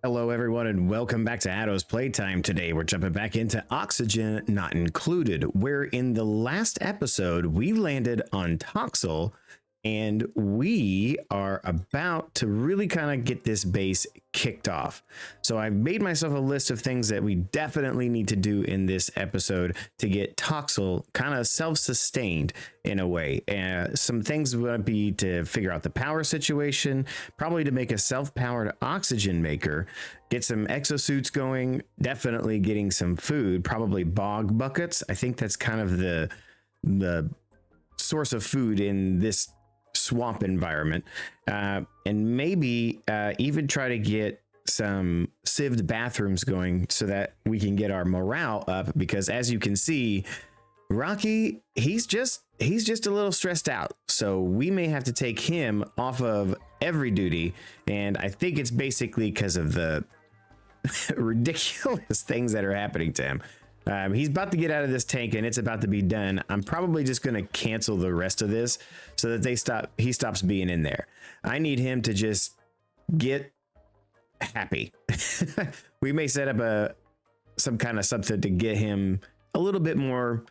Hello, everyone, and welcome back to Addo's Playtime. Today, we're jumping back into Oxygen Not Included, where in the last episode, we landed on Toxel, and we are about to really kind of get this base kicked off. So I've made myself a list of things that we definitely need to do in this episode to get Toxel kind of self-sustained in a way. Some things would be to figure out the power situation, probably to make a self-powered oxygen maker, get some exosuits going, definitely getting some food, probably bog buckets. I think that's kind of the source of food in this swamp environment, and maybe even try to get some sieved bathrooms going so that we can get our morale up, because as you can see, Rocky, he's just a little stressed out, so we may have to take him off of every duty, and I think it's basically because of the ridiculous things that are happening to him. He's about to get out of this tank and it's about to be done. I'm probably just going to cancel the rest of this so that he stops being in there. I need him to just get happy. We may set up some kind of something to get him a little bit more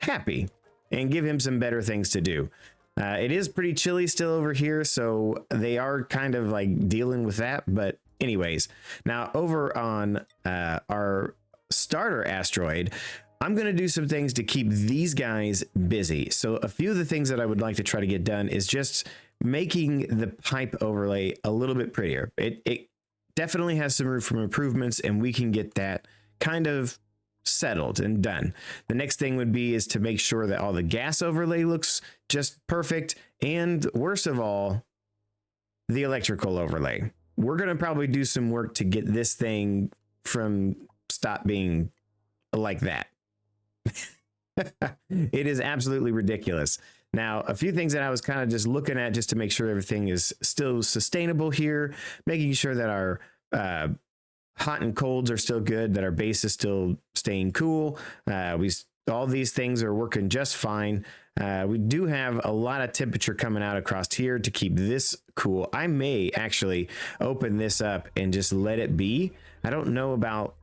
happy and give him some better things to do. It is pretty chilly still over here, so they are kind of like dealing with that. But anyways, now over on our starter asteroid, I'm going to do some things to keep these guys busy. So a few of the things that I would like to try to get done is just making the pipe overlay a little bit prettier. It definitely has some room for improvements, and we can get that kind of settled and done. The next thing would be is to make sure that all the gas overlay looks just perfect, and worst of all, the electrical overlay. We're going to probably do some work to get this thing from stop being like that. It is absolutely ridiculous. Now, a few things that I was kind of just looking at just to make sure everything is still sustainable here, making sure that our hot and colds are still good, that our base is still staying cool. All these things are working just fine. We do have a lot of temperature coming out across here to keep this cool. I may actually open this up and just let it be. I don't know about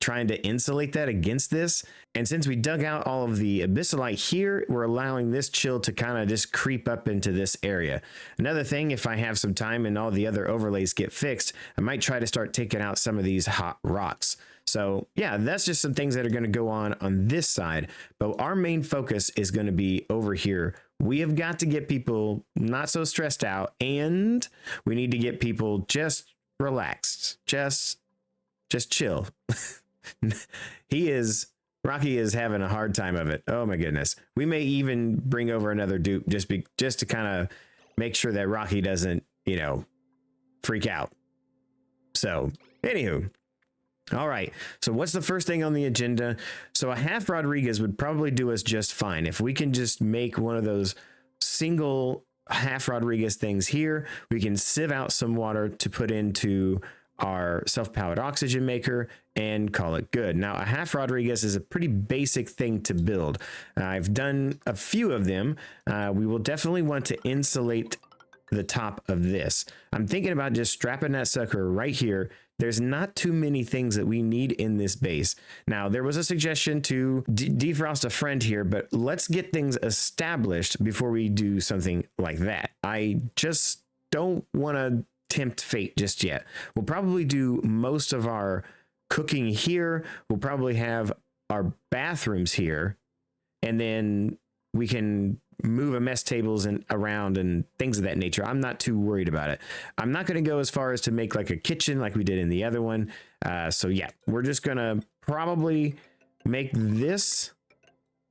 trying to insulate that against this. And since we dug out all of the abyssalite here, we're allowing this chill to kind of just creep up into this area. Another thing, if I have some time and all the other overlays get fixed, I might try to start taking out some of these hot rocks. So yeah, that's just some things that are going to go on this side, but our main focus is going to be over here. We have got to get people not so stressed out, and we need to get people just relaxed, just chill. Rocky is having a hard time of it. Oh my goodness. We may even bring over another dupe just to kind of make sure that Rocky doesn't, freak out. So, anywho. All right. So what's the first thing on the agenda? So a half Rodriguez would probably do us just fine. If we can just make one of those single half Rodriguez things here, we can sieve out some water to put into our self-powered oxygen maker and call it good. Now, a half Rodriguez is a pretty basic thing to build. I've done a few of them. We will definitely want to insulate the top of this. I'm thinking about just strapping that sucker right here. There's not too many things that we need in this base. Now, there was a suggestion to defrost a friend here, but let's get things established before we do something like that. I just don't want to tempt fate just yet. We'll probably do most of our cooking here. We'll probably have our bathrooms here, and then we can move a mess tables and around and things of that nature. I'm not too worried about it. I'm not going to go as far as to make like a kitchen like we did in the other one. So yeah, we're just going to probably make this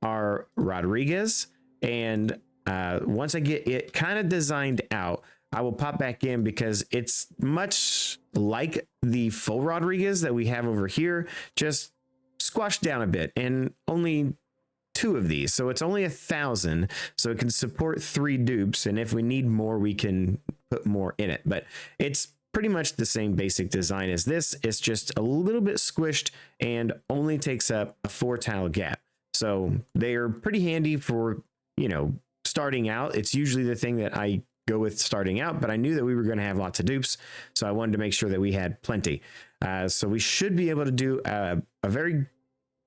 our Rodriguez. And once I get it kind of designed out, I will pop back in, because it's much like the full Rodriguez that we have over here, just squashed down a bit, and only 2 of these. So it's only 1,000. So it can support 3 dupes. And if we need more, we can put more in it. But it's pretty much the same basic design as this. It's just a little bit squished and only takes up a 4 tile gap. So they are pretty handy for, starting out. It's usually the thing that I go with starting out, but I knew that we were going to have lots of dupes, so I wanted to make sure that we had plenty. So we should be able to do a very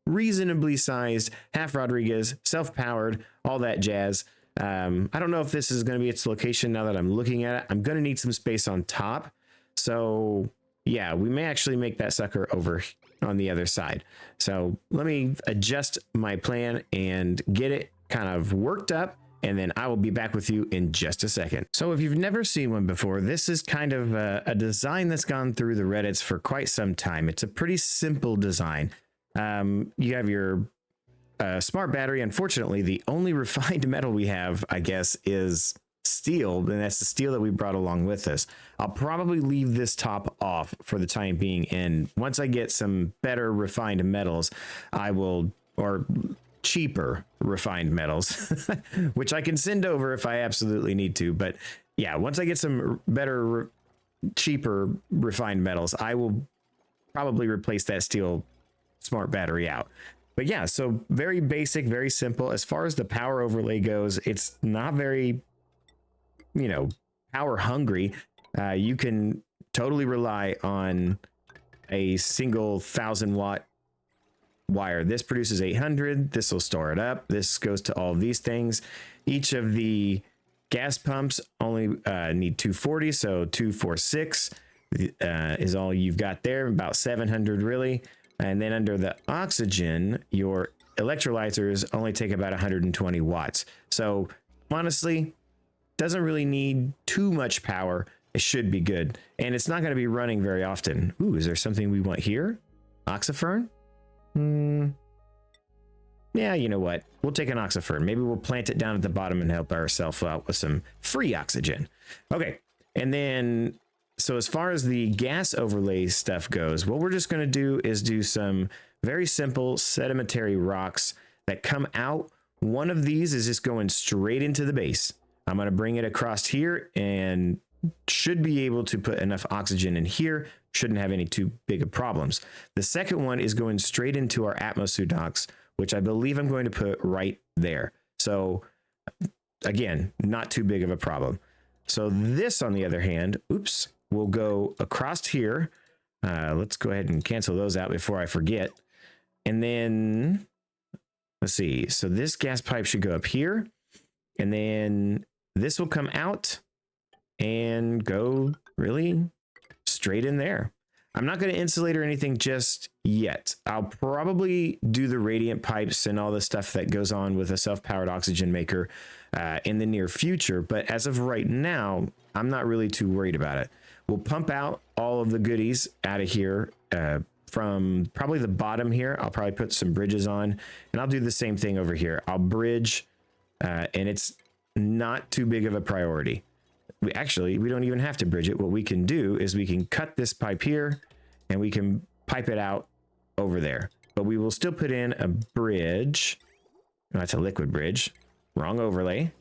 reasonably sized half Rodriguez, self-powered, all that jazz. I don't know if this is going to be its location now that I'm looking at it. I'm going to need some space on top. So yeah, we may actually make that sucker over on the other side. So let me adjust my plan and get it kind of worked up, and then I will be back with you in just a second. So if you've never seen one before, this is kind of a design that's gone through the Reddits for quite some time. It's a pretty simple design. You have your smart battery. Unfortunately, the only refined metal we have, I guess, is steel, and that's the steel that we brought along with us. I'll probably leave this top off for the time being, and once I get some better refined metals, I will, or cheaper refined metals, which I can send over if I absolutely need to. But yeah, once I get some better, cheaper refined metals, I will probably replace that steel smart battery out. But yeah, so very basic, very simple. As far as the power overlay goes, it's not very, you know, power hungry. You can totally rely on a single 1,000-watt wire. This produces 800. This will store it up. This goes to all of these things. Each of the gas pumps only need 240, so 246 is all you've got there, about 700 really. And then under the oxygen, your electrolyzers only take about 120 watts. So honestly, doesn't really need too much power. It should be good. And it's not going to be running very often. Ooh, is there something we want here? Oxyfern? Yeah, you know what? We'll take an oxyfern. Maybe we'll plant it down at the bottom and help ourselves out with some free oxygen. Okay. And then, so as far as the gas overlay stuff goes, what we're just going to do is do some very simple sedimentary rocks that come out. One of these is just going straight into the base. I'm going to bring it across here and should be able to put enough oxygen in here. Shouldn't have any too big of problems. The second one is going straight into our Atmosudox, which I believe I'm going to put right there. So again, not too big of a problem. So this, on the other hand, oops, will go across here. Let's go ahead and cancel those out before I forget. And then let's see. So this gas pipe should go up here, and then this will come out and go really straight in there. I'm not going to insulate or anything just yet. I'll probably do the radiant pipes and all the stuff that goes on with a self-powered oxygen maker in the near future. But as of right now, I'm not really too worried about it. We'll pump out all of the goodies out of here from probably the bottom here. I'll probably put some bridges on, and I'll do the same thing over here. I'll bridge, and it's not too big of a priority. We don't even have to bridge it. What we can do is we can cut this pipe here and we can pipe it out over there, but we will still put in a bridge. Oh, that's a liquid bridge. Wrong overlay.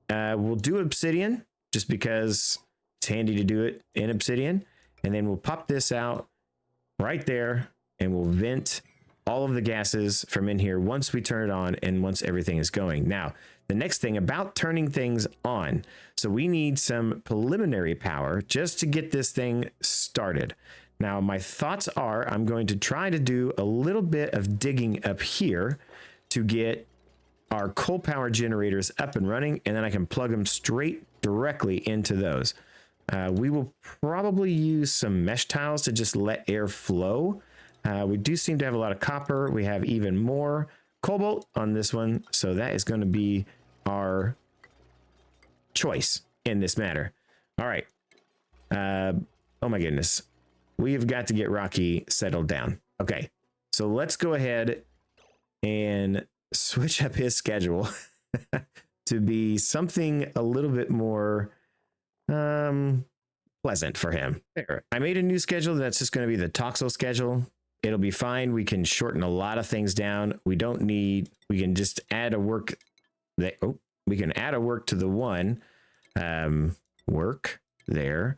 We'll do obsidian just because it's handy to do it in obsidian. And then we'll pop this out right there and we'll vent all of the gases from in here once we turn it on and once everything is going. Now, the next thing about turning things on. So we need some preliminary power just to get this thing started. Now, my thoughts are I'm going to try to do a little bit of digging up here to get our coal power generators up and running, and then I can plug them straight directly into those. We will probably use some mesh tiles to just let air flow. We do seem to have a lot of copper. We have even more cobalt on this one, so that is going to be our choice in this matter. All right. Oh my goodness. We have got to get Rocky settled down. Okay, so let's go ahead and switch up his schedule to be something a little bit more pleasant for him. There. I made a new schedule that's just going to be the Toxel schedule. It'll be fine. We can shorten a lot of things down. We can just add a work we can add a work to the one work there.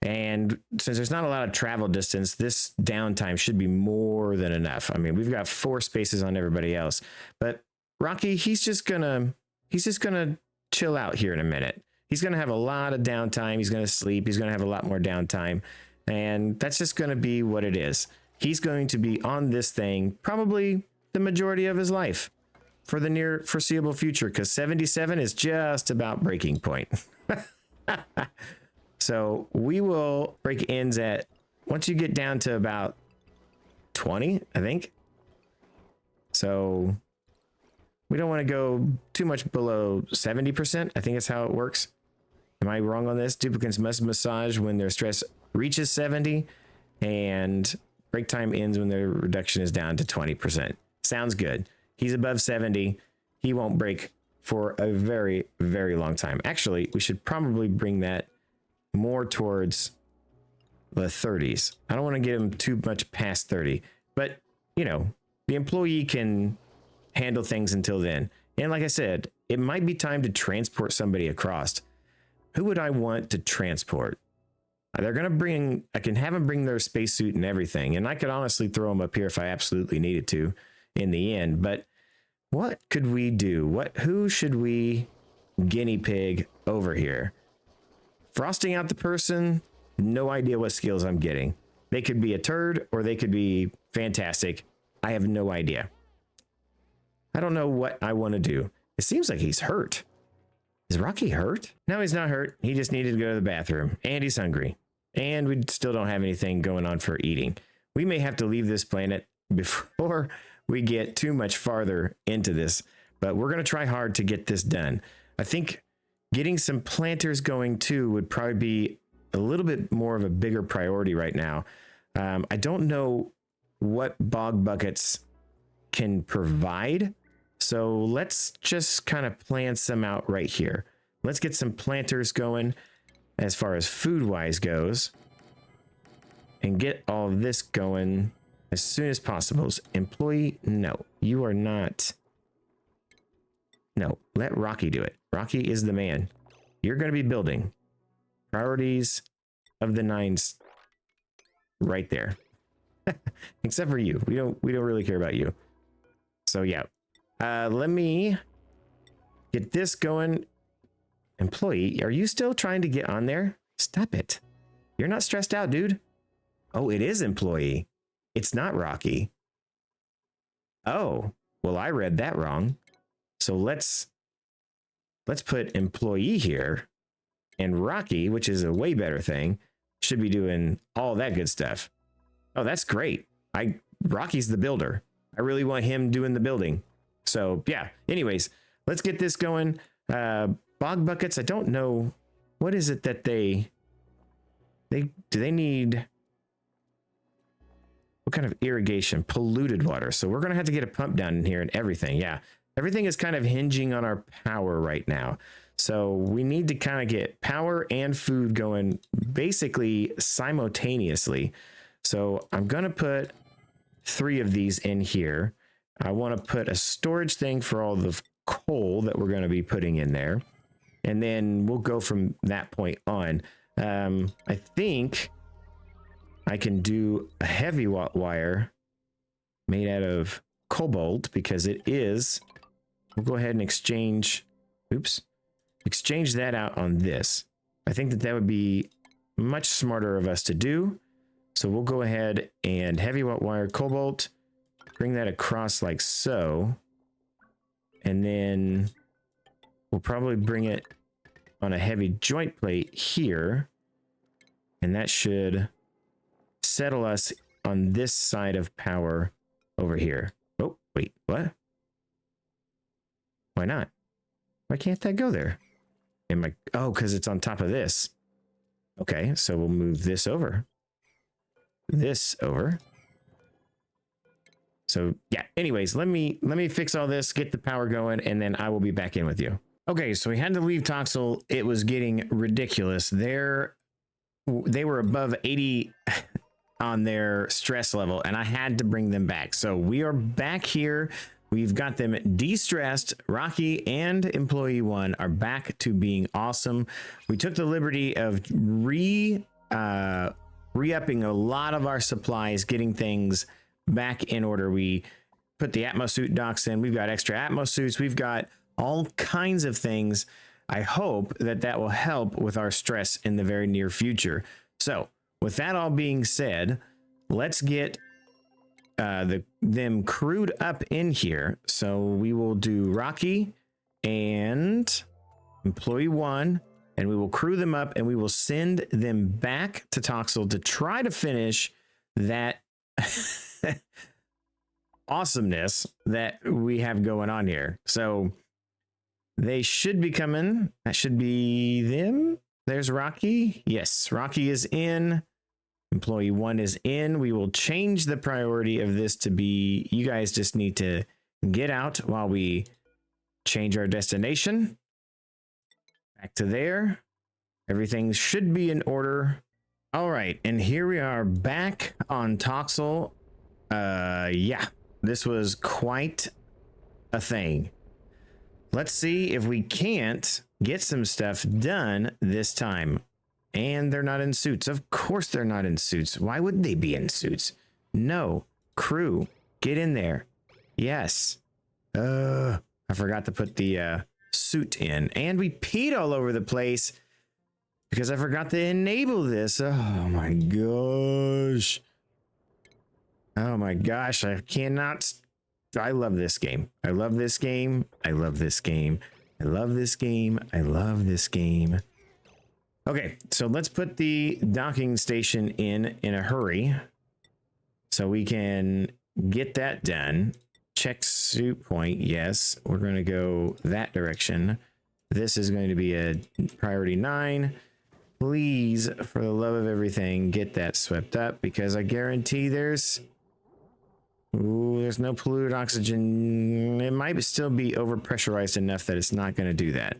And since there's not a lot of travel distance, this downtime should be more than enough. I mean, we've got 4 spaces on everybody else, but Rocky, he's just gonna chill out here in a minute. he's going to have a lot of downtime. He's going to sleep. He's going to have a lot more downtime. And that's just going to be what it is. He's going to be on this thing probably the majority of his life for the near foreseeable future, because 77 is just about breaking point. So we will break ends at, once you get down to about 20, I think. So we don't want to go too much below 70%. I think that's how it works. Am I wrong on this? Duplicants must massage when their stress reaches 70, and break time ends when their reduction is down to 20%. Sounds good. He's above 70. He won't break for a very, very long time. Actually, we should probably bring that more towards the 30s. I don't want to get him too much past 30, but you know, the employee can handle things until then. And like I said, it might be time to transport somebody across. Who would I want to transport? They're going to bring, I can have them bring their spacesuit and everything. And I could honestly throw them up here if I absolutely needed to in the end. But what could we do? Who should we guinea pig over here? Frosting out the person, no idea what skills I'm getting. They could be a turd or they could be fantastic. I have no idea. I don't know what I want to do. It seems like he's hurt. Is Rocky hurt? No, he's not hurt. He just needed to go to the bathroom and he's hungry. And we still don't have anything going on for eating. We may have to leave this planet before we get too much farther into this, but we're going to try hard to get this done. I think getting some planters going too would probably be a little bit more of a bigger priority right now. I don't know what bog buckets can provide. So let's just kind of plan some out right here. Let's get some planters going as far as food wise goes and get all of this going as soon as possible. Employee, no, you are not. No, let Rocky do it. Rocky is the man. You're going to be building. Priorities of the nines right there. Except for you. We don't really care about you. So yeah. Let me get this going. Employee, are you still trying to get on there? Stop it. You're not stressed out, dude. Oh, it is employee. It's not Rocky. Oh, well, I read that wrong. So let's put employee here, and Rocky, which is a way better thing, should be doing all that good stuff. Oh, that's great. Rocky's the builder. I really want him doing the building. So yeah, anyways, let's get this going. Bog buckets, I don't know. What is it that do they need? What kind of irrigation? Polluted water. So we're going to have to get a pump down in here and everything. Yeah, everything is kind of hinging on our power right now. So we need to kind of get power and food going basically simultaneously. So I'm going to put 3 of these in here. I want to put a storage thing for all the coal that we're going to be putting in there. And then we'll go from that point on. I think I can do a heavy wire made out of cobalt because it is. We'll go ahead and exchange that out on this. I think that would be much smarter of us to do. So we'll go ahead and heavy wire cobalt, bring that across like so. And then we'll probably bring it on a heavy joint plate here. And that should settle us on this side of power over here. Oh, wait, what? Why not? Why can't that go there? Oh, because it's on top of this. Okay, so we'll move this over. This over. So yeah, anyways, let me fix all this, get the power going, and then I will be back in with you. Okay, so we had to leave Toxel. It was getting ridiculous. They were above 80 on their stress level, and I had to bring them back. So we are back here. We've got them de-stressed. Rocky and Employee 1 are back to being awesome. We took the liberty of re-upping a lot of our supplies, getting things back in order. We put the Atmosuit docks in. We've got extra Atmosuits. We've got all kinds of things I hope that that will help with our stress in the very near future. So with that all being said, let's get them crewed up in here. So we will do Rocky and employee 1, and we will crew them up and we will send them back to Toxel to try to finish that awesomeness that we have going on here. So they should be coming. That should be them. There's Rocky. Yes, Rocky is in. Employee 1 is in. We will change the priority of this to be, you guys just need to get out while we change our destination. Back to there. Everything should be in order. All right, and here we are back on Toxel. Yeah, this was quite a thing. Let's see if we can't get some stuff done this time. And they're not in suits. Of course they're not in suits. Why would they be in suits? No. Crew, get in there. Yes. I forgot to put the suit in. And we peed all over the place because I forgot to enable this. Oh my gosh. Oh my gosh. I cannot. I love this game. I love this game. I love this game. I love this game. I love this game. Okay, so let's put the docking station in a hurry so we can get that done. Check suit point. Yes, we're going to go that direction. This is going to be a priority 9. Please, for the love of everything, get that swept up because I guarantee there's no polluted oxygen. It might still be overpressurized enough that it's not going to do that,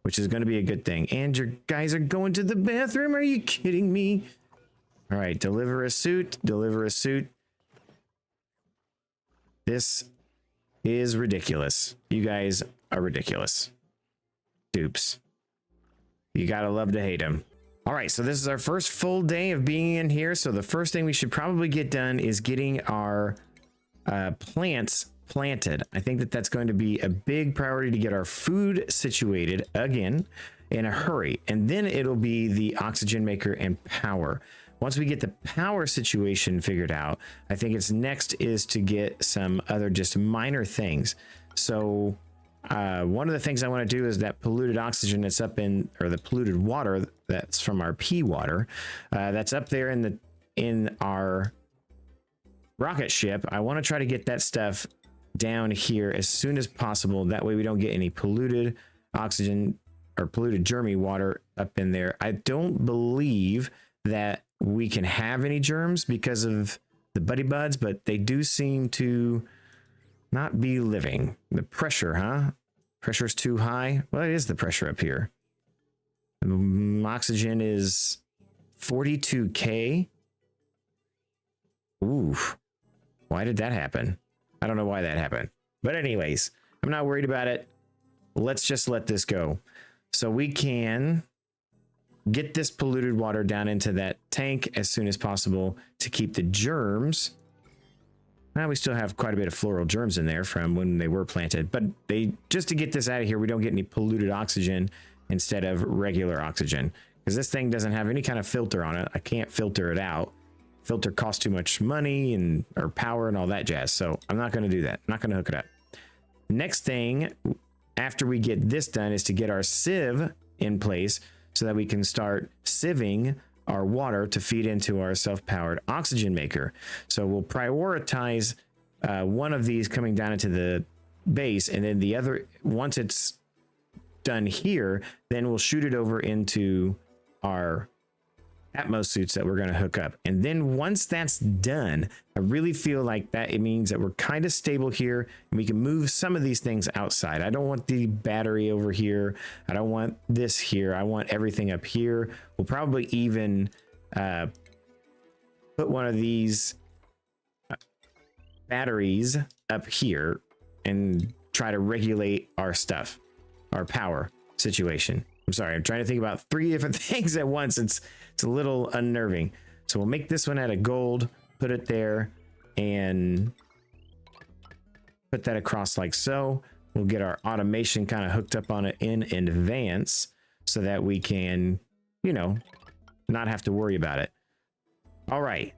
which is going to be a good thing. And your guys are going to the bathroom. Are you kidding me? All right, deliver a suit. Deliver a suit. This is ridiculous. You guys are ridiculous. Dupes. You gotta love to hate them. All right, so this is our first full day of being in here. So the first thing we should probably get done is getting our plants planted. I think that that's going to be a big priority to get our food situated again in a hurry. And then it'll be the oxygen maker and power. Once we get the power situation figured out, I think it's next is to get some other just minor things. So one of the things I want to do is that polluted oxygen that's up in, or the polluted water that's from our pee water, that's up there in our rocket ship. I want to try to get that stuff down here as soon as possible. That way we don't get any polluted oxygen or polluted germy water up in there. I don't believe that we can have any germs because of the buddy buds, but they do seem to not be living. The pressure, huh? Pressure's too high. Well, it is the pressure up here. Oxygen is 42K. Ooh. Why did that happen? I don't know why that happened. But anyways, I'm not worried about it. Let's just let this go. So we can get this polluted water down into that tank as soon as possible to keep the germs. Now we still have quite a bit of floral germs in there from when they were planted, but just to get this out of here, we don't get any polluted oxygen instead of regular oxygen, because this thing doesn't have any kind of filter on it. I can't filter it out. Filter costs too much money or power and all that jazz. So I'm not going to do that. I'm not going to hook it up. Next thing after we get this done is to get our sieve in place so that we can start sieving our water to feed into our self-powered oxygen maker. So we'll prioritize one of these coming down into the base, and then the other, once it's done here, then we'll shoot it over into our Atmos suits that we're going to hook up. And then once that's done, I really feel like that it means that we're kind of stable here and we can move some of these things outside. I don't want the battery over here. I don't want this here. I want everything up here. We'll probably even put one of these batteries up here and try to regulate our stuff, our power situation. I'm sorry, I'm trying to think about 3 different things at once. It's a little unnerving. So we'll make this one out of gold, put it there, and put that across like so. we'll get our automation kind of hooked up on it in advance so that we can, you know, not have to worry about it. All right.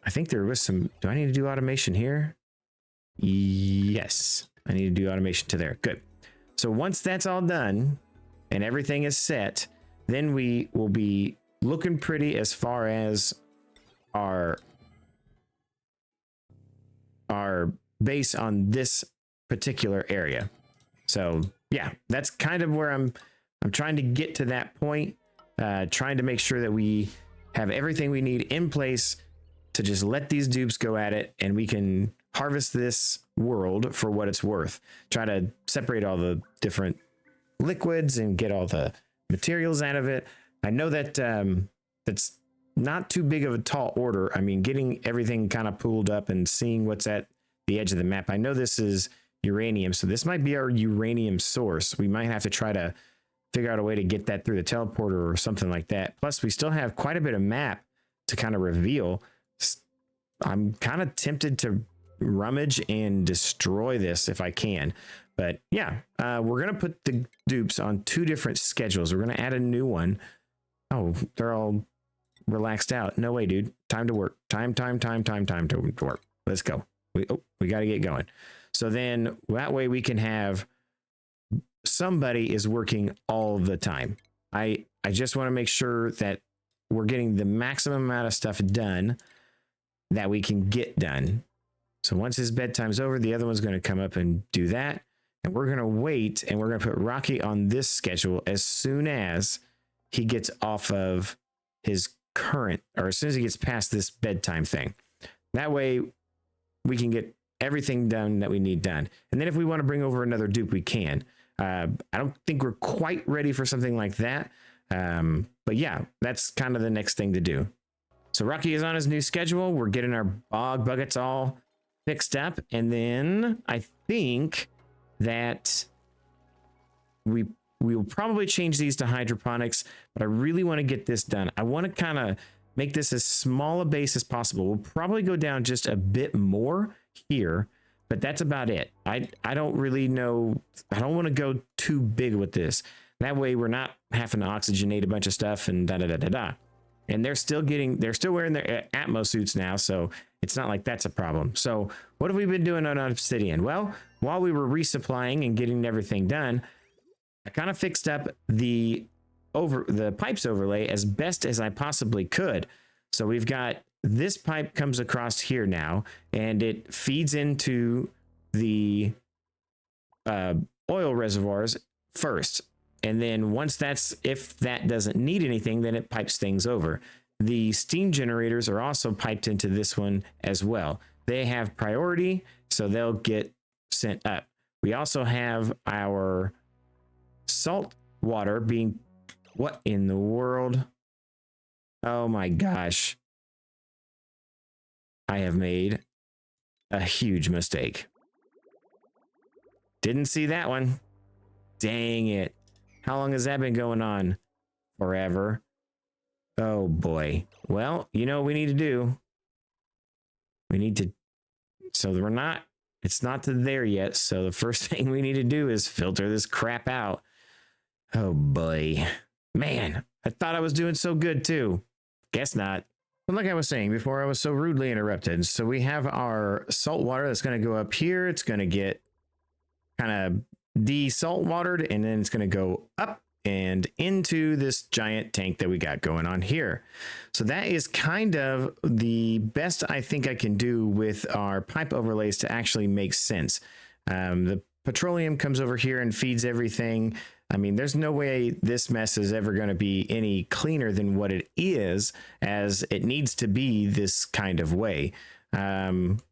I think there was some, do I need to do automation here? Yes, I need to do automation to there. Good. So once that's all done and everything is set, then we will be looking pretty as far as our base on this particular area. So yeah, that's kind of where I'm trying to get to that point, trying to make sure that we have everything we need in place to just let these dupes go at it, and we can harvest this world for what it's worth. Try to separate all the different liquids and get all the materials out of it. I know that that's not too big of a tall order. I mean, getting everything kind of pooled up and seeing what's at the edge of the map. I know this is uranium, so this might be our uranium source. We might have to try to figure out a way to get that through the teleporter or something like that. Plus, we still have quite a bit of map to kind of reveal. I'm kind of tempted to rummage and destroy this if I can. But yeah, we're going to put the dupes on 2 different schedules. We're going to add a new one. Oh, they're all relaxed out. No way, dude. Time to work. Time to work. Let's go. We got to get going. So then that way we can have somebody is working all the time. I just want to make sure that we're getting the maximum amount of stuff done that we can get done. So once his bedtime's over, the other one's going to come up and do that. And we're going to wait, and we're going to put Rocky on this schedule as soon as he gets off of his current, or as soon as he gets past this bedtime thing. That way we can get everything done that we need done. And then if we want to bring over another dupe, we can. I don't think we're quite ready for something like that. But yeah, that's kind of the next thing to do. So Rocky is on his new schedule. We're getting our bog buckets all fixed up. And then I think that we will probably change these to hydroponics, but I really want to get this done. I want to kind of make this as small a base as possible. We'll probably go down just a bit more here, but that's about it. I don't really know. I don't want to go too big with this. That way we're not having to oxygenate a bunch of stuff and da-da-da-da-da. And they're still wearing their Atmo suits now, so it's not like that's a problem. So what have we been doing on Obsidian? Well, while we were resupplying and getting everything done, I kind of fixed up the pipes overlay as best as I possibly could. So we've got this pipe comes across here now, and it feeds into the oil reservoirs first. And then if that doesn't need anything, then it pipes things over. The steam generators are also piped into this one as well. They have priority, so they'll get sent up. We also have our salt water being, what in the world? Oh my gosh. I have made a huge mistake. Didn't see that one. Dang it. How long has that been going on? Forever. Oh boy. Well, you know what we need to do? We need to, so it's not to there yet. So the first thing we need to do is filter this crap out. Oh boy. Man, I thought I was doing so good too. Guess not. But like I was saying before, I was so rudely interrupted. So we have our salt water that's going to go up here. It's going to get kind of de-salt watered, and then it's going to go up and into this giant tank that we got going on here. So that is kind of the best I think I can do with our pipe overlays to actually make sense. The petroleum comes over here and feeds everything. I mean, there's no way this mess is ever going to be any cleaner than what it is, as it needs to be this kind of way.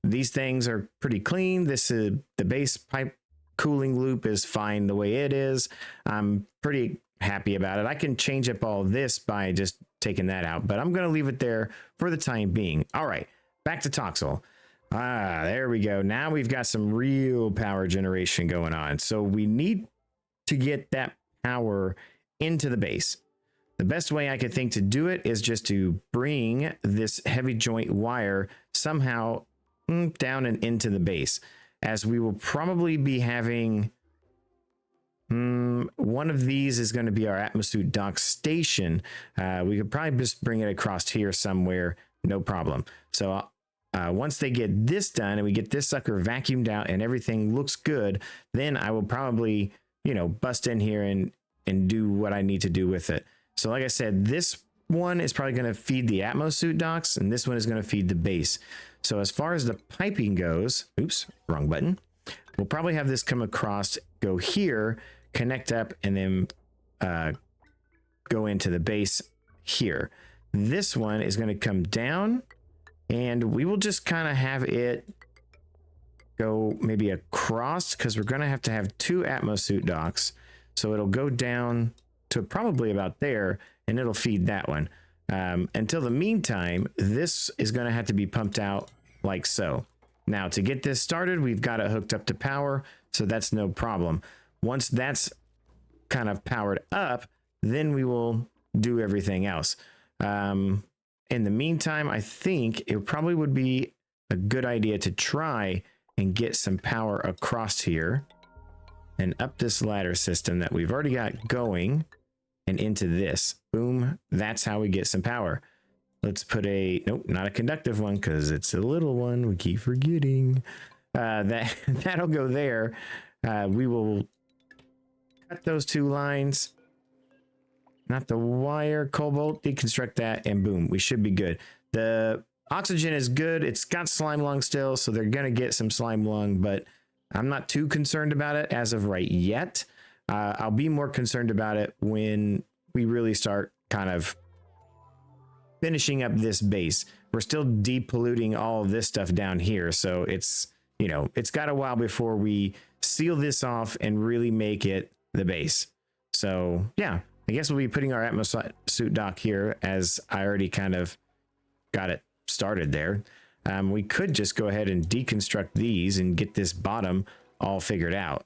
These things are pretty clean. This is the base pipe cooling loop is fine the way it is. I'm pretty happy about it. I can change up all this by just taking that out, but I'm going to leave it there for the time being. All right, back to Toxel. There we go. Now we've got some real power generation going on. So we need to get that power into the base. The best way I could think to do it is just to bring this heavy joint wire somehow down and into the base, as we will probably be having One of these is going to be our Atmosuit dock station. We could probably just bring it across here somewhere, no problem. So once they get this done and we get this sucker vacuumed out and everything looks good, then I will probably, bust in here and do what I need to do with it. So like I said, this one is probably going to feed the Atmosuit docks, and this one is going to feed the base. So as far as the piping goes, oops, wrong button. We'll probably have this come across, go here, connect up, and then go into the base here. This one is going to come down, and we will just kind of have it go maybe across, because we're going to have two Atmosuit docks. So it'll go down to probably about there, and it'll feed that one. Until the meantime, this is going to have to be pumped out like so. Now, to get this started, we've got it hooked up to power, so that's no problem. Once that's kind of powered up, then we will do everything else. In the meantime, I think it probably would be a good idea to try and get some power across here and up this ladder system that we've already got going and into this. Boom, that's how we get some power. Let's put nope, not a conductive one, because it's a little one. We keep forgetting. That'll go there. We will cut those two lines. Not the wire, cobalt, deconstruct that, and boom, we should be good. The oxygen is good. It's got slime lung still, so they're going to get some slime lung, but I'm not too concerned about it as of right yet. I'll be more concerned about it when we really start kind of finishing up this base. We're still depolluting all of this stuff down here, so it's got a while before we seal this off and really make it the base. So yeah, I guess we'll be putting our Atmosuit dock here, as I already kind of got it started there. We could just go ahead and deconstruct these and get this bottom all figured out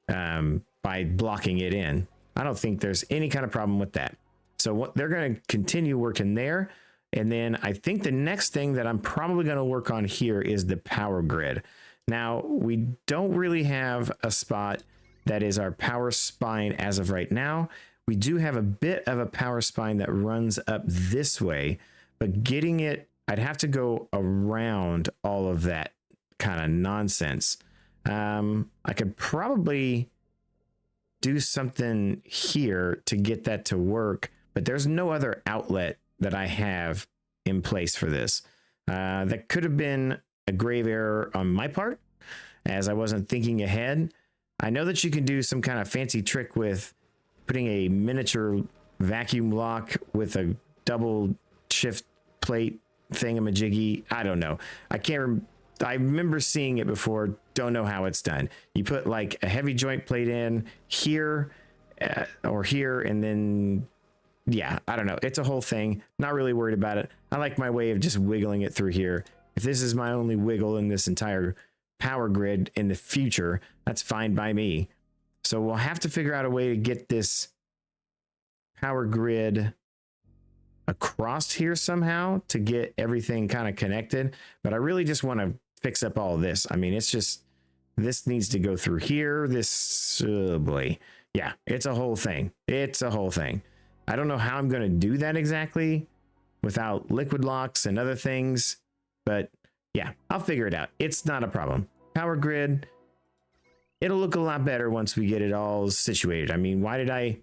by blocking it in. I don't think there's any kind of problem with that. So what they're going to continue working there. And then I think the next thing that I'm probably going to work on here is the power grid. Now, we don't really have a spot that is our power spine as of right now. We do have a bit of a power spine that runs up this way, but getting it, I'd have to go around all of that kind of nonsense. I could probably do something here to get that to work, but there's no other outlet that I have in place for this. That could have been a grave error on my part, as I wasn't thinking ahead. I know that you can do some kind of fancy trick with putting a miniature vacuum lock with a double shift plate thingamajiggy. I don't know. I remember seeing it before. Don't know how it's done. You put like a heavy joint plate in here or here, and then yeah, I don't know. It's a whole thing. Not really worried about it. I like my way of just wiggling it through here. If this is my only wiggle in this entire power grid in the future, that's fine by me. So we'll have to figure out a way to get this power grid across here somehow to get everything kind of connected. But I really just want to fix up all of this. I mean, it's just, this needs to go through here. This, oh boy. Yeah, it's a whole thing. It's a whole thing. I don't know how I'm going to do that exactly without liquid locks and other things, but yeah, I'll figure it out. It's not a problem. Power grid, it'll look a lot better once we get it all situated. I mean, why did I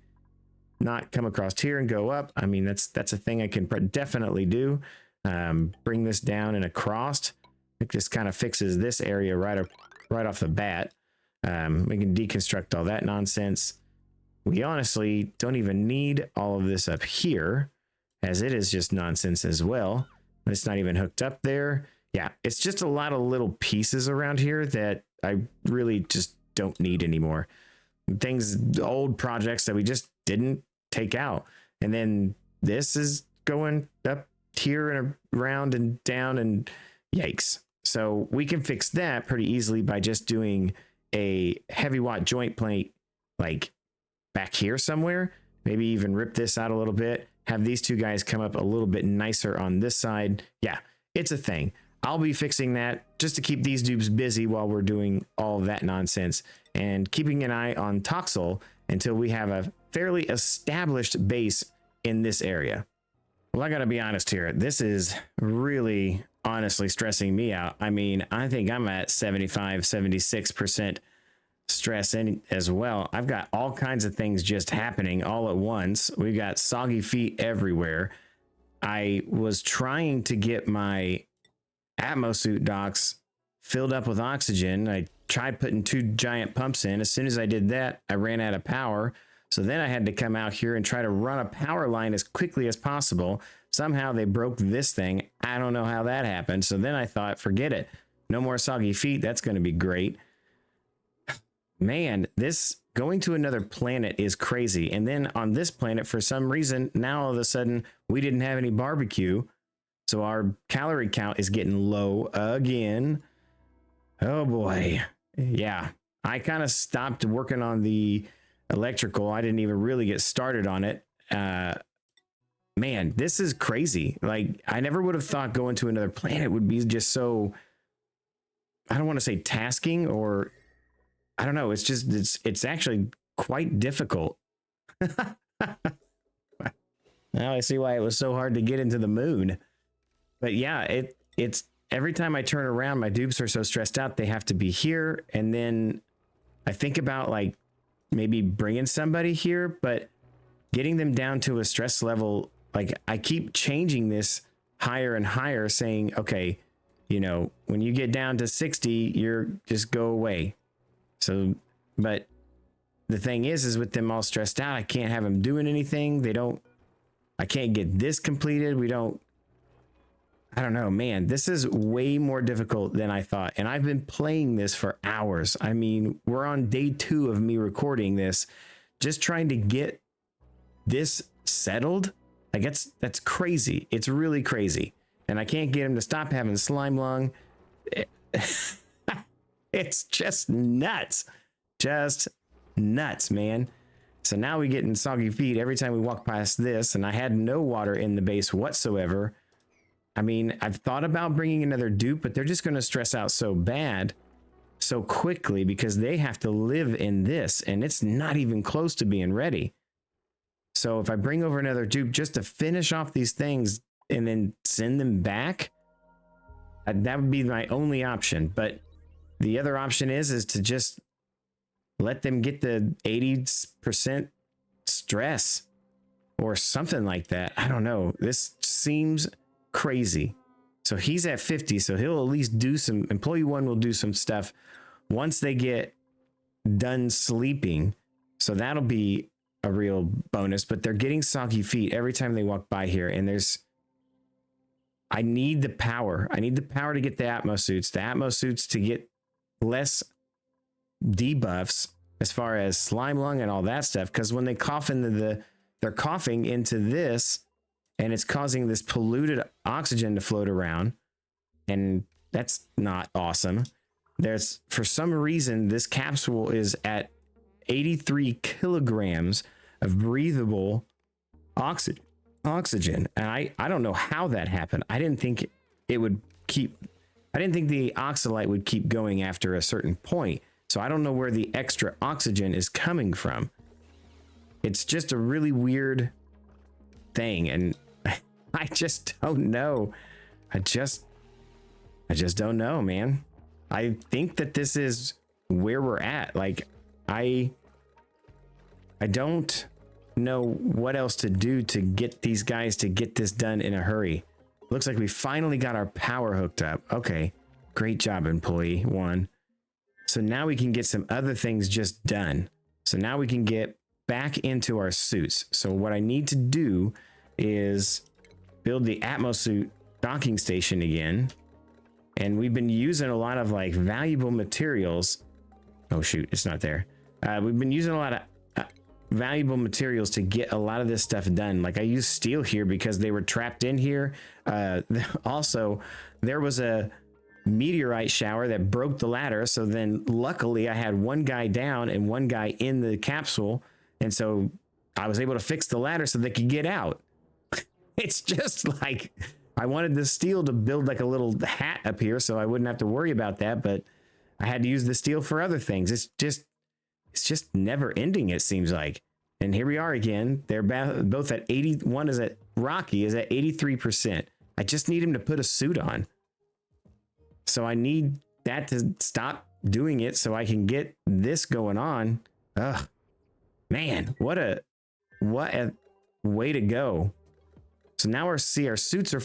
not come across here and go up? I mean, that's a thing I can definitely do. Bring this down and across. It just kind of fixes this area right off the bat. We can deconstruct all that nonsense. We honestly don't even need all of this up here, as it is just nonsense as well. It's not even hooked up there. Yeah, it's just a lot of little pieces around here that I really just don't need anymore. Things, old projects that we just didn't take out. And then this is going up here and around and down, and yikes. So we can fix that pretty easily by just doing a heavy watt joint plate like back here somewhere. Maybe even rip this out a little bit, have these two guys come up a little bit nicer on this side. Yeah, it's a thing. I'll be fixing that just to keep these dudes busy while we're doing all of that nonsense, and keeping an eye on Toxel until we have a fairly established base in this area. Well, I gotta be honest here. This is really honestly stressing me out. I mean, I think I'm at 75, 76% stress in as well. I've got all kinds of things just happening all at once. We've got soggy feet everywhere. I was trying to get my Atmosuit docks filled up with oxygen. I tried putting 2 giant pumps in. As soon as I did that, I ran out of power. So then I had to come out here and try to run a power line as quickly as possible. Somehow they broke this thing. I don't know how that happened. So then I thought, forget it. No more soggy feet. That's going to be great. Man, this going to another planet is crazy. And then on this planet, for some reason, now all of a sudden we didn't have any barbecue. So our calorie count is getting low again. Oh boy. Yeah. I kind of stopped working on the electrical. I didn't even really get started on it. Man, this is crazy. Like, I never would have thought going to another planet would be just so, I don't want to say tasking, or I don't know. It's just, it's actually quite difficult. Now I see why it was so hard to get into the moon. But yeah, it's every time I turn around, my dupes are so stressed out, they have to be here. And then I think about like maybe bringing somebody here, but getting them down to a stress level. Like, I keep changing this higher and higher, saying, okay, you know, when you get down to 60, you're just go away. So, but the thing is with them all stressed out, I can't have them doing anything. I can't get this completed. I don't know, man, this is way more difficult than I thought. And I've been playing this for hours. I mean, we're on day 2 of me recording this, just trying to get this settled. Like, that's crazy. It's really crazy. And I can't get him to stop having slime lung. It's just nuts. Just nuts, man. So now we get in soggy feet every time we walk past this, and I had no water in the base whatsoever. I mean, I've thought about bringing another dupe, but they're just going to stress out so bad so quickly because they have to live in this, and it's not even close to being ready. So if I bring over another dupe just to finish off these things and then send them back, that would be my only option. But the other option is to just let them get the 80% stress or something like that. I don't know. This seems crazy. So he's at 50, so he'll at least do some, employee 1 will do some stuff once they get done sleeping. So that'll be a real bonus, but they're getting soggy feet every time they walk by here. And I need the power. I need the power to get the Atmosuits to get less debuffs as far as slime lung and all that stuff. Because when they cough into they're coughing into this, and it's causing this polluted oxygen to float around, and that's not awesome. For some reason, this capsule is at 83 kilograms of breathable oxygen. And I don't know how that happened. I didn't think the oxalite would keep going after a certain point. So I don't know where the extra oxygen is coming from. It's just a really weird thing. And I just don't know. I just don't know, man. I think that this is where we're at. Like, I don't know what else to do to get these guys to get this done in a hurry. Looks like we finally got our power hooked up. Okay, great job, employee 1. So now we can get some other things just done. So now we can get back into our suits. So what I need to do is build the Atmosuit docking station again. And we've been using a lot of like valuable materials. Oh shoot, it's not there. We've been using a lot of valuable materials to get a lot of this stuff done. Like, I used steel here because they were trapped in here. Also, there was a meteorite shower that broke the ladder. So then luckily I had one guy down and one guy in the capsule. And so I was able to fix the ladder so they could get out. It's just like, I wanted the steel to build like a little hat up here so I wouldn't have to worry about that, but I had to use the steel for other things. It's just, It's just never ending, it seems like. And here we are again. They're both at 81 is at Rocky is at 83%. I just need him to put a suit on. So I need that to stop doing it so I can get this going on. Ugh. Man, what a way to go. So now our suits are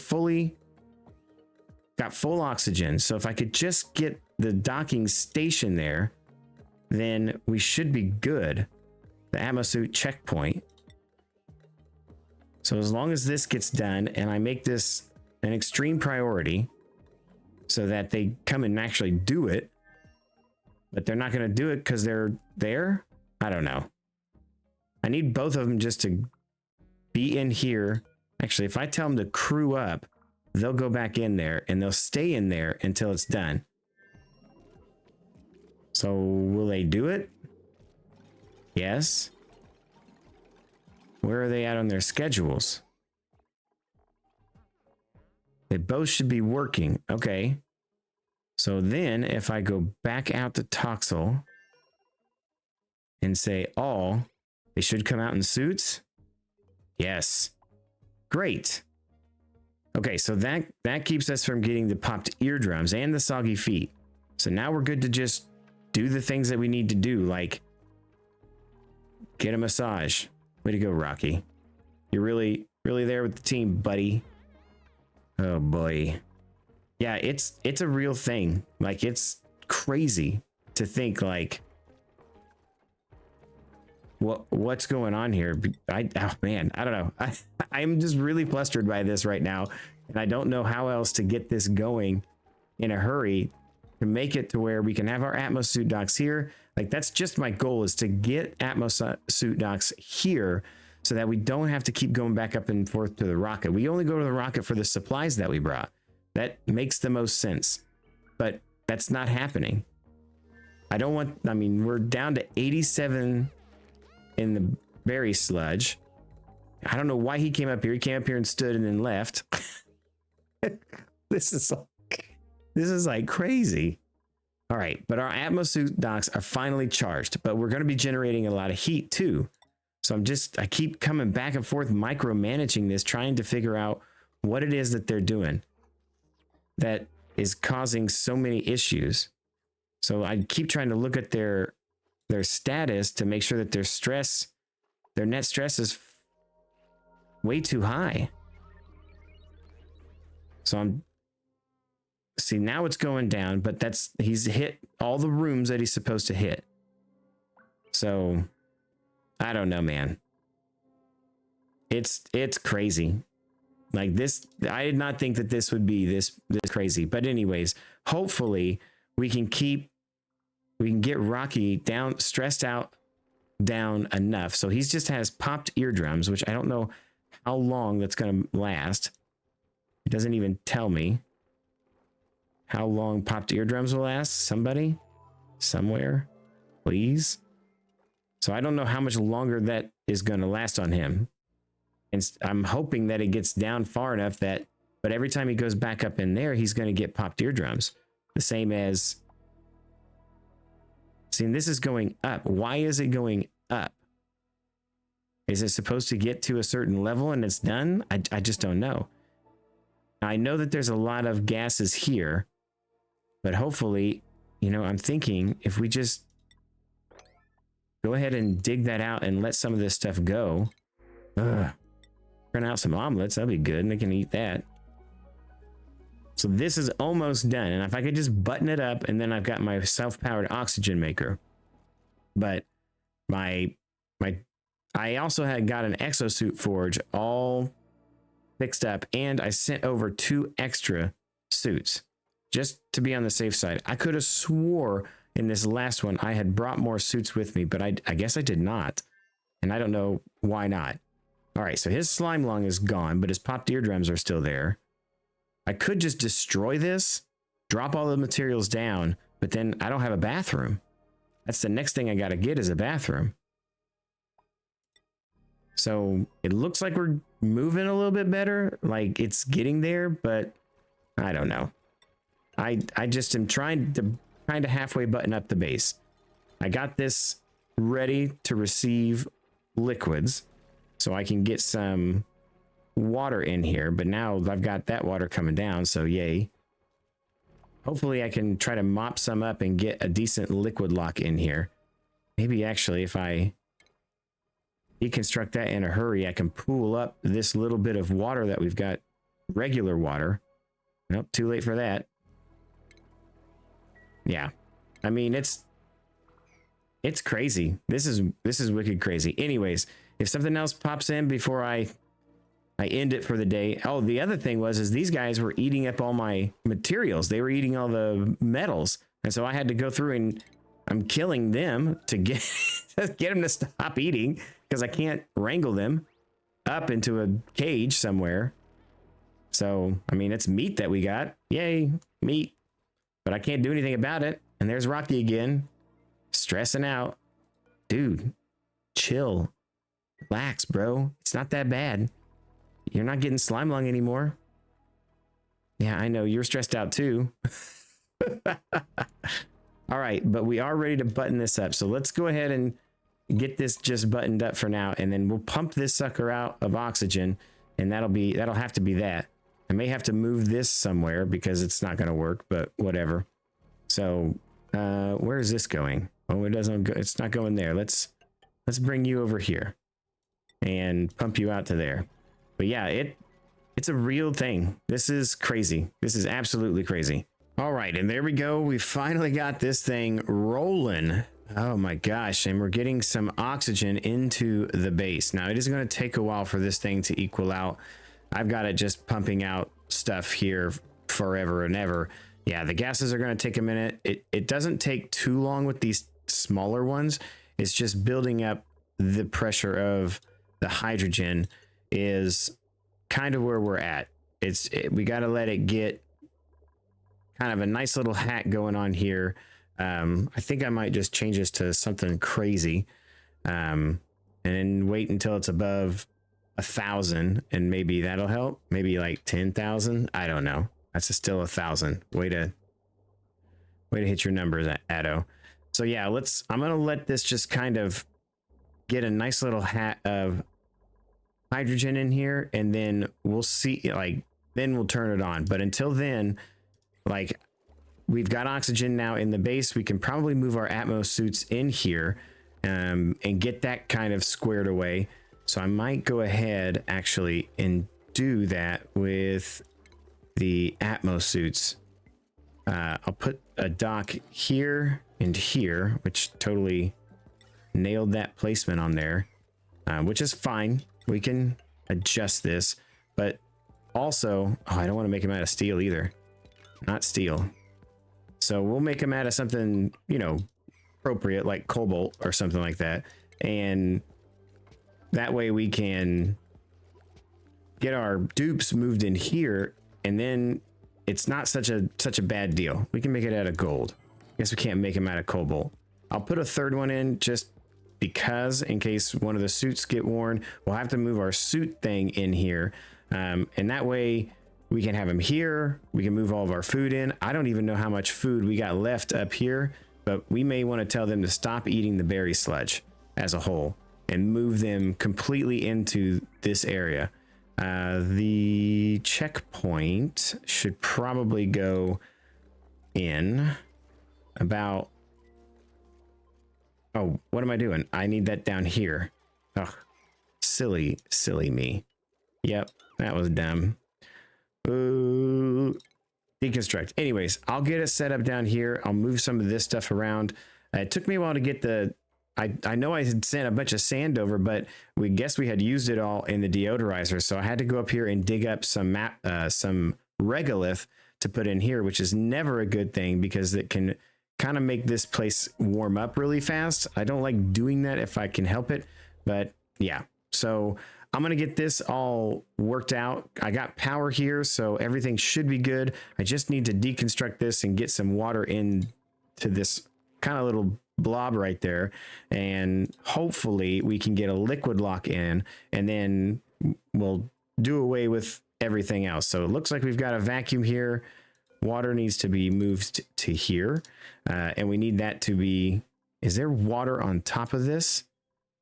got full oxygen. So if I could just get the docking station there, then we should be good. The Atmosuit checkpoint. So as long as this gets done and I make this an extreme priority so that they come and actually do it, but they're not going to do it because they're there. I don't know. I need both of them just to be in here. Actually, if I tell them to crew up, they'll go back in there and they'll stay in there until it's done. So will they do it? Yes. Where are they at on their schedules? They both should be working. Okay. So then if I go back out to Toxel and say all, they should come out in suits. Yes. Great. Okay, so that keeps us from getting the popped eardrums and the soggy feet. So now we're good to just do the things that we need to do, like get a massage. Way to go, Rocky. You're really there with the team, buddy. Oh boy. Yeah, it's a real thing. Like, it's crazy to think like what's going on here. Oh man, I don't know. I'm just really flustered by this right now, and I don't know how else to get this going in a hurry to make it to where we can have our Atmosuit docks here. Like, that's just my goal, is to get Atmosuit docks here so that we don't have to keep going back up and forth to the rocket. We only go to the rocket for the supplies that we brought. That makes the most sense, but that's not happening. I mean, we're down to 87 in the berry sludge. I don't know why he came up here. He came up here and stood and then left. This is like crazy. All right, but our Atmosuit docks are finally charged, but we're going to be generating a lot of heat too. So I keep coming back and forth, micromanaging this, trying to figure out what it is that they're doing that is causing so many issues. So I keep trying to look at their status to make sure that their net stress is way too high. So see, now it's going down, but he's hit all the rooms that he's supposed to hit. So I don't know, man. It's crazy. Like this, I did not think that this would be this crazy. But anyways, hopefully we can get Rocky stressed out down enough. So he's just has popped eardrums, which I don't know how long that's going to last. It doesn't even tell me how long popped eardrums will last. Somebody, somewhere, please. So I don't know how much longer that is going to last on him. And I'm hoping that it gets down far enough but every time he goes back up in there, he's going to get popped eardrums. The same as, see, this is going up. Why is it going up? Is it supposed to get to a certain level and it's done? I just don't know. I know that there's a lot of gases here, but hopefully, I'm thinking if we just go ahead and dig that out and let some of this stuff go. Print out some omelets, that'd be good, and I can eat that. So this is almost done, and if I could just button it up, and then I've got my self-powered oxygen maker. But I also got an exosuit forge all fixed up, and I sent over 2 extra suits just to be on the safe side. I could have swore in this last one I had brought more suits with me, but I guess I did not, and I don't know why not. All right, so his slime lung is gone, but his popped eardrums are still there. I could just destroy this, drop all the materials down, but then I don't have a bathroom. That's the next thing I got to get, is a bathroom. So it looks like we're moving a little bit better, like it's getting there, but I don't know. I just am trying to kind of halfway button up the base. I got this ready to receive liquids so I can get some water in here. But now I've got that water coming down, so yay. Hopefully I can try to mop some up and get a decent liquid lock in here. Maybe actually if I deconstruct that in a hurry, I can pool up this little bit of water that we've got, regular water. Nope, too late for that. Yeah, I mean, it's crazy. This is wicked crazy. Anyways, if something else pops in before I end it for the day. Oh, the other thing is these guys were eating up all my materials. They were eating all the metals. And so I had to go through and I'm killing them to get them to stop eating because I can't wrangle them up into a cage somewhere. So, I mean, it's meat that we got. Yay, meat. But I can't do anything about it. And there's Rocky again, stressing out. Dude, chill. Relax, bro. It's not that bad. You're not getting slime lung anymore. Yeah, I know. You're stressed out too. All right, but we are ready to button this up. So let's go ahead and get this just buttoned up for now. And then we'll pump this sucker out of oxygen. And that'll have to be that. I may have to move this somewhere because it's not going to work, but whatever. So where is this going? Oh, it doesn't go. It's not going there. Let's bring you over here and pump you out to there. But yeah, it's a real thing. This is crazy. This is absolutely crazy. All right, and there we go. We finally got this thing rolling. Oh my gosh, and we're getting some oxygen into the base. Now, it is going to take a while for this thing to equal out. I've got it just pumping out stuff here forever and ever. Yeah, the gases are going to take a minute. It doesn't take too long with these smaller ones. It's just building up the pressure of the hydrogen is kind of where we're at. We got to let it get kind of a nice little hack going on here. I think I might just change this to something crazy and then wait until it's above 1,000 and maybe that'll help. Maybe like 10,000. I don't know. That's still 1,000. Way to hit your numbers, Addo. So yeah, I'm going to let this just kind of get a nice little hat of hydrogen in here, and then we'll see, then we'll turn it on. But until then, we've got oxygen now in the base. We can probably move our Atmos suits in here and get that kind of squared away. So I might go ahead actually and do that with the Atmos suits. I'll put a dock here and here, which totally nailed that placement on there, which is fine. We can adjust this, but also, I don't want to make them out of steel either. Not steel. So we'll make them out of something, appropriate, like cobalt or something like that. And that way we can get our dupes moved in here, and then it's not such a bad deal. We can make it out of gold. I guess we can't make them out of cobalt. I'll put a third one in just because in case one of the suits get worn. We'll have to move our suit thing in here, and that way we can have them here. We can move all of our food in. I don't even know how much food we got left up here, but we may want to tell them to stop eating the berry sludge as a whole and move them completely into this area. The checkpoint should probably go in about... Oh, what am I doing? I need that down here. Oh, silly me. Yep, that was dumb. Ooh, deconstruct. Anyways, I'll get it set up down here. I'll move some of this stuff around. It took me a while to get the... I know I had sent a bunch of sand over, but we had used it all in the deodorizer. So I had to go up here and dig up some regolith to put in here, which is never a good thing because it can kind of make this place warm up really fast. I don't like doing that if I can help it, but yeah. So I'm going to get this all worked out. I got power here, so everything should be good. I just need to deconstruct this and get some water into this kind of little blob right there, and hopefully we can get a liquid lock in, and then we'll do away with everything else. So it looks like we've got a vacuum here. Water needs to be moved to here, and we need that to be Is there water on top of this?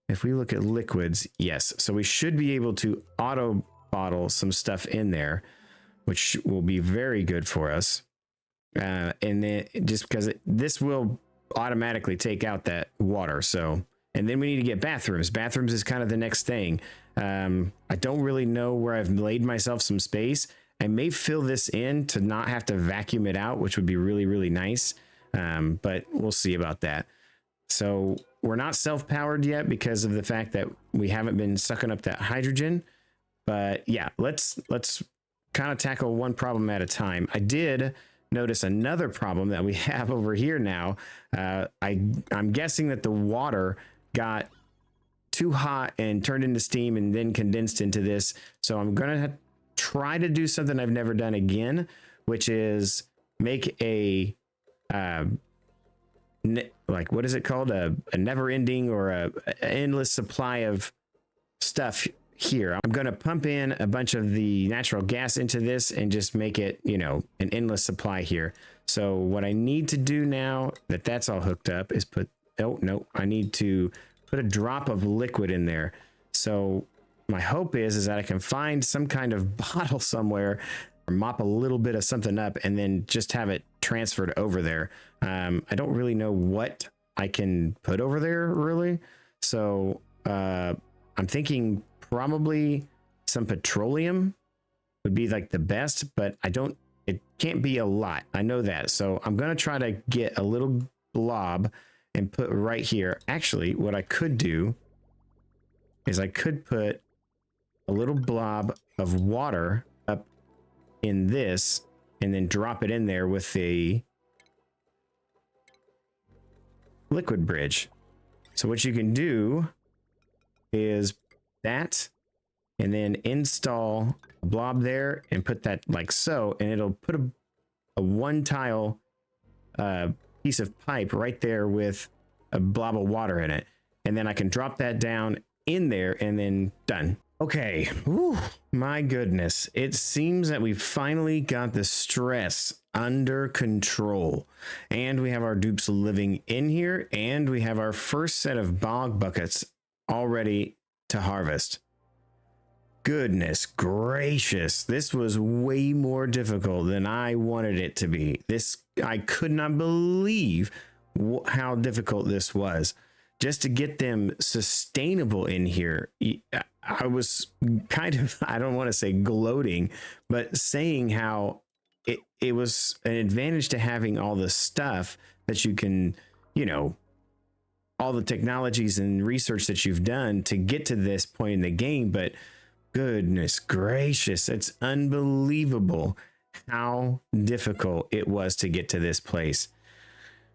If we look at liquids, yes. So we should be able to auto bottle some stuff in there, which will be very good for us. And then just because this will automatically take out that water. So, and then we need to get bathrooms. Bathrooms is kind of the next thing. I don't really know where I've laid myself some space. I may fill this in to not have to vacuum it out, which would be really, really nice. But we'll see about that. So we're not self-powered yet because of the fact that we haven't been sucking up that hydrogen. But yeah, let's kind of tackle one problem at a time. I did notice another problem that we have over here now. I'm guessing that the water got too hot and turned into steam and then condensed into this. So I'm going to try to do something I've never done again, which is make a like, what is it called? A never ending or a endless supply of stuff here. I'm going to pump in a bunch of the natural gas into this and just make it, you know, an endless supply here. So what I need to do now that that's all hooked up is put, oh no, I need to put a drop of liquid in there. So my hope is that I can find some kind of bottle somewhere or mop a little bit of something up and then just have it transferred over there. I don't really know what I can put over there really. So I'm thinking probably some petroleum would be like the best, but it can't be a lot. I know that. So I'm going to try to get a little blob and put right here. Actually, what I could do is I could put a little blob of water up in this and then drop it in there with the liquid bridge. So what you can do is that and then install a blob there and put that like so, and it'll put a one tile piece of pipe right there with a blob of water in it, and then I can drop that down in there and then done. Okay. Whew, my goodness. It seems that we finally got the stress under control, and we have our dupes living in here, and we have our first set of bog buckets all ready to harvest. Goodness gracious. This was way more difficult than I wanted it to be. I could not believe how difficult this was. Just to get them sustainable in here, I was kind of, I don't want to say gloating, but saying how it was an advantage to having all the stuff that you can, you know, all the technologies and research that you've done to get to this point in the game. But goodness gracious, it's unbelievable how difficult it was to get to this place.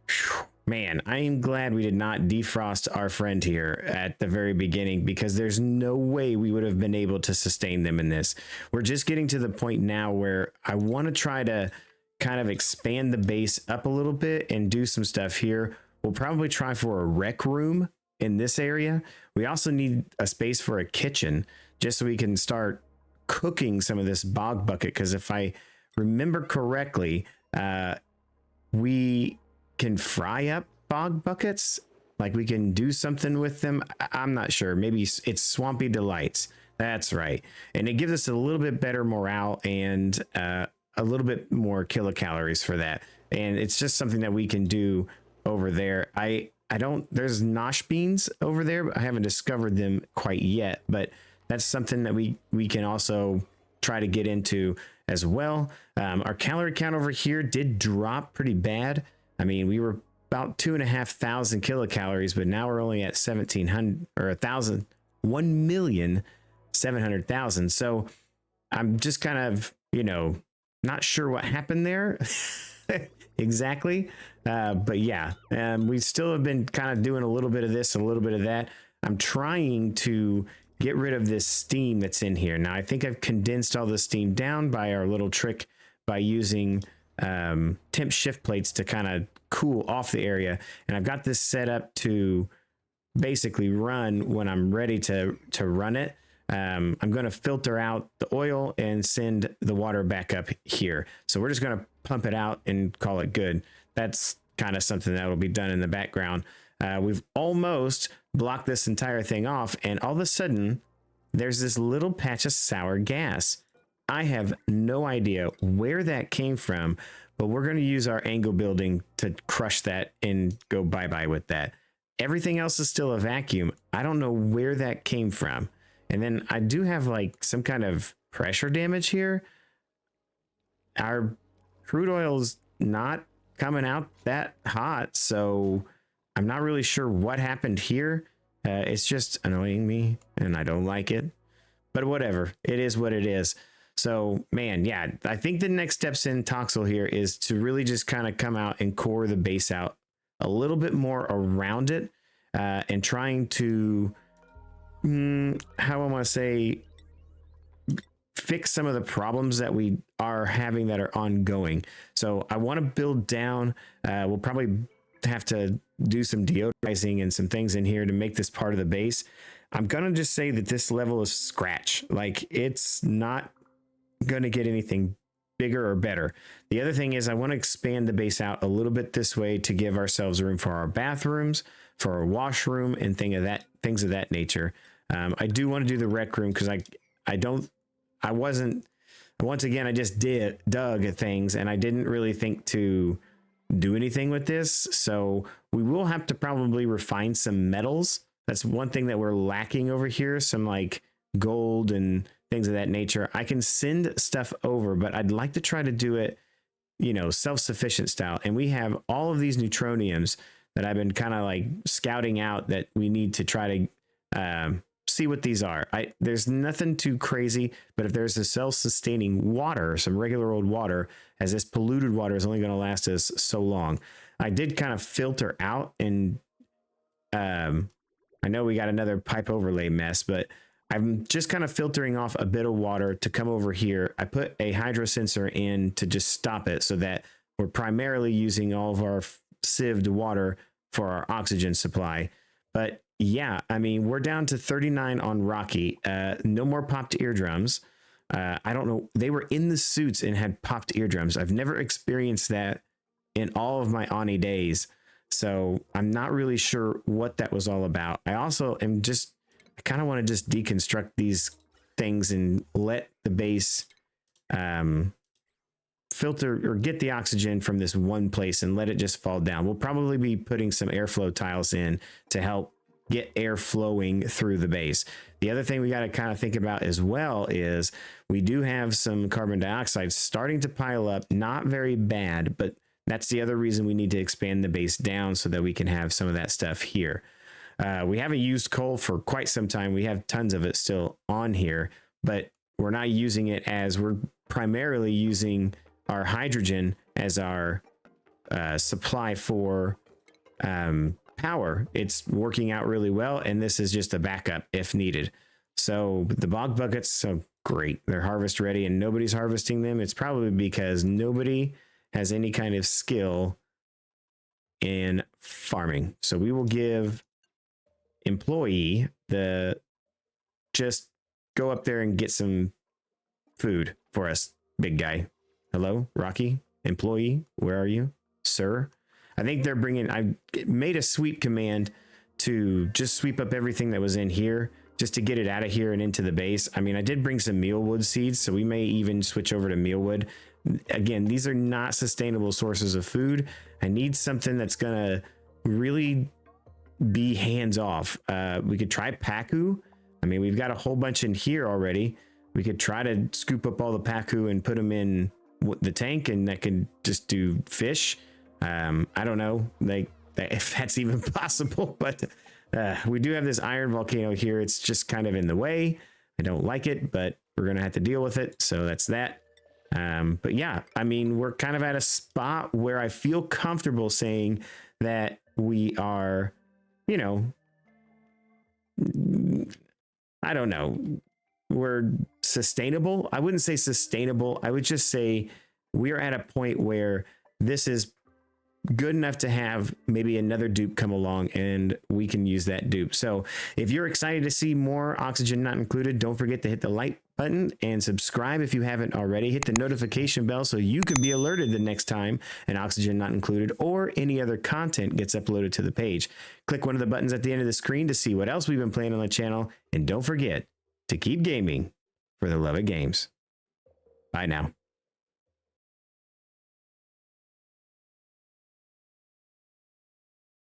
Whew. Man, I am glad we did not defrost our friend here at the very beginning, because there's no way we would have been able to sustain them in this. We're just getting to the point now where I want to try to kind of expand the base up a little bit and do some stuff here. We'll probably try for a rec room in this area. We also need a space for a kitchen just so we can start cooking some of this bog bucket, because if I remember correctly, we can fry up bog buckets, like we can do something with them. I'm not sure. Maybe it's Swampy Delights. That's right. And it gives us a little bit better morale and a little bit more kilocalories for that. And it's just something that we can do over there. There's nosh beans over there, but I haven't discovered them quite yet, but that's something that we can also try to get into as well. Our calorie count over here did drop pretty bad. I mean, we were about 2,500 kilocalories, but now we're only at 1,700 or 1,000, 1,700,000. So I'm just kind of, you know, not sure what happened there exactly. But yeah, we still have been kind of doing a little bit of this, a little bit of that. I'm trying to get rid of this steam that's in here. Now, I think I've condensed all the steam down by our little trick by using temp shift plates to kind of cool off the area, and I've got this set up to basically run when I'm ready to run it. I'm going to filter out the oil and send the water back up here. So we're just going to pump it out and call it good. That's kind of something that will be done in the background. We've almost blocked this entire thing off, and all of a sudden, there's this little patch of sour gas. I have no idea where that came from, but we're going to use our angle building to crush that and go bye-bye with that. Everything else is still a vacuum. I don't know where that came from. And then I do have like some kind of pressure damage here. Our crude oil's not coming out that hot, so I'm not really sure what happened here. It's just annoying me and I don't like it, but whatever. It is what it is. So, man, yeah, I think the next steps in Toxel here is to really just kind of come out and core the base out a little bit more around it, and trying to, how I want to say, fix some of the problems that we are having that are ongoing. So I want to build down. We'll probably have to do some deodorizing and some things in here to make this part of the base. I'm going to just say that this level is scratch. Like, it's not going to get anything bigger or better. The other thing is I want to expand the base out a little bit this way to give ourselves room for our bathrooms, for our washroom, and things of that nature. I do want to do the rec room because once again, I just dug at things and I didn't really think to do anything with this. So we will have to probably refine some metals. That's one thing that we're lacking over here. Some like gold and things of that nature. I can send stuff over, but I'd like to try to do it, self-sufficient style. And we have all of these neutroniums that I've been kind of like scouting out that we need to try to see what these are. There's nothing too crazy, but if there's a self-sustaining water, some regular old water, as this polluted water is only going to last us so long. I did kind of filter out, and I know we got another pipe overlay mess, but I'm just kind of filtering off a bit of water to come over here. I put a hydro sensor in to just stop it so that we're primarily using all of our sieved water for our oxygen supply. But yeah, I mean, we're down to 39 on Rocky. No more popped eardrums. I don't know. They were in the suits and had popped eardrums. I've never experienced that in all of my Ani days. So I'm not really sure what that was all about. I also am I kind of want to just deconstruct these things and let the base filter or get the oxygen from this one place and let it just fall down. We'll probably be putting some airflow tiles in to help get air flowing through the base. The other thing we got to kind of think about as well is we do have some carbon dioxide starting to pile up. Not very bad, but that's the other reason we need to expand the base down so that we can have some of that stuff here. We haven't used coal for quite some time. We have tons of it still on here, but we're not using it as we're primarily using our hydrogen as our supply for power. It's working out really well, and this is just a backup if needed. So the bog buckets, so great. They're harvest ready and nobody's harvesting them. It's probably because nobody has any kind of skill in farming. So we will give employee just go up there and get some food for us, big guy. Hello, Rocky, employee, where are you, sir? I think they're I made a sweep command to just sweep up everything that was in here just to get it out of here and into the base. I mean, I did bring some mealwood seeds, so we may even switch over to mealwood. Again, these are not sustainable sources of food. I need something that's gonna really be hands off. We could try Pacu. I mean, we've got a whole bunch in here already. We could try to scoop up all the Pacu and put them in the tank, and that could just do fish. I don't know, like, if that's even possible, but we do have this iron volcano here. It's just kind of in the way. I don't like it, but we're gonna have to deal with it. So that's that. But yeah, I mean, we're kind of at a spot where I feel comfortable saying that we are, I don't know, we're sustainable. I wouldn't say sustainable. I would just say we're at a point where this is good enough to have maybe another dupe come along and we can use that dupe. So if you're excited to see more Oxygen Not Included, don't forget to hit the like button and subscribe if you haven't already. Hit the notification bell so you can be alerted the next time an Oxygen Not Included or any other content gets uploaded to the page. Click one of the buttons at the end of the screen to see what else we've been playing on the channel. And don't forget to keep gaming for the love of games. Bye now.